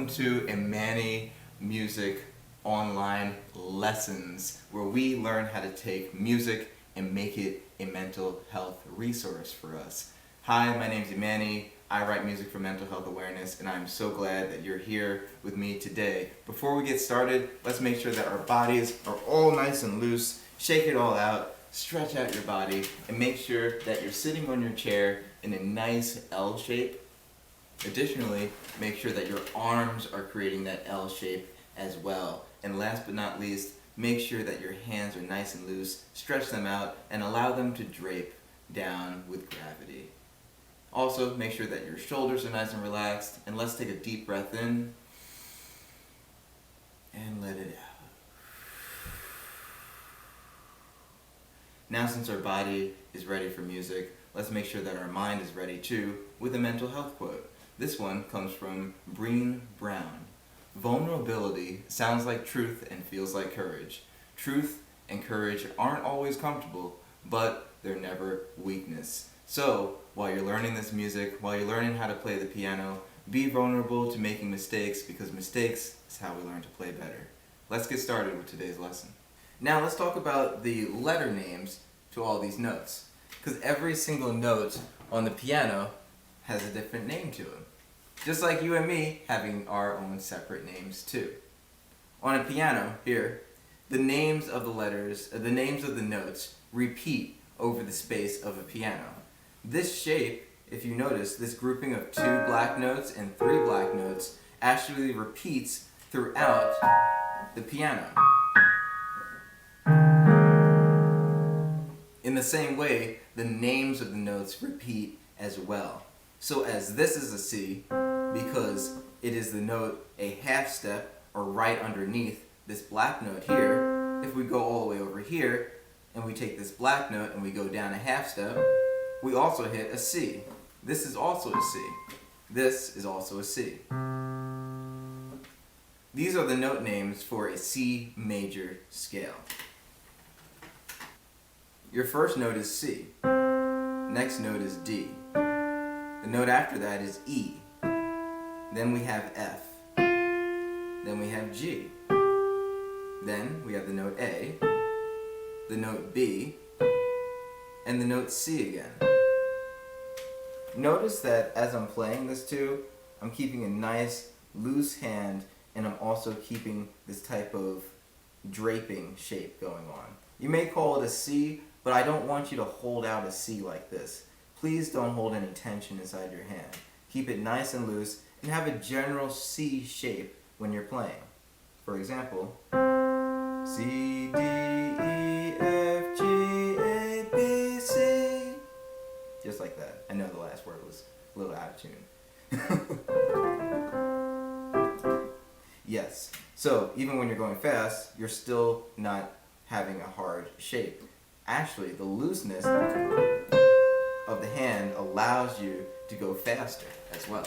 welcome to Imanni Music Online Lessons, where we learn how to take music and make it a mental health resource for us. Hi, my name's Imanni. I write music for mental health awareness, and I'm so glad that you're here with me today. Before we get started, let's make sure that our bodies are all nice and loose. Shake it all out, stretch out your body, and make sure that you're sitting on your chair in a nice L shape. Additionally, make sure that your arms are creating that L shape as well. And last but not least, make sure that your hands are nice and loose, stretch them out, and allow them to drape down with gravity. Also, make sure that your shoulders are nice and relaxed, and let's take a deep breath in and let it out. Now, since our body is ready for music, let's make sure that our mind is ready too with a mental health quote. This one comes from Brené Brown. Vulnerability sounds like truth and feels like courage. Truth and courage aren't always comfortable, but they're never weakness. So, while you're learning this music, while you're learning how to play the piano, be vulnerable to making mistakes, because mistakes is how we learn to play better. Let's get started with today's lesson. Now let's talk about the letter names to all these notes, because every single note on the piano has a different name to it. Just like you and me having our own separate names too. On a piano here, the names of the letters, the names of the notes repeat over the space of a piano. This shape, if you notice, this grouping of 2 black notes and 3 black notes actually repeats throughout the piano. In the same way, the names of the notes repeat as well. So as this is a C, because it is the note a half step or right underneath this black note here, if we go all the way over here and we take this black note and we go down a half step, we also hit a C. This is also a C. This is also a C. These are the note names for a C major scale. Your first note is C. Next note is D. The note after that is E. Then we have F. Then we have G. Then we have the note A, the note B, and the note C again. Notice that as I'm playing this too, I'm keeping a nice loose hand, and I'm also keeping this type of draping shape going on. You may call it a C, but I don't want you to hold out a C like this. Please don't hold any tension inside your hand. Keep it nice and loose and have a general C shape when you're playing. For example, C, D, E, F, G, A, B, C. Just like that. I know the last word was a little out of tune. Yes, so even when you're going fast, you're still not having a hard shape. Actually, the looseness of the hand allows you to go faster as well.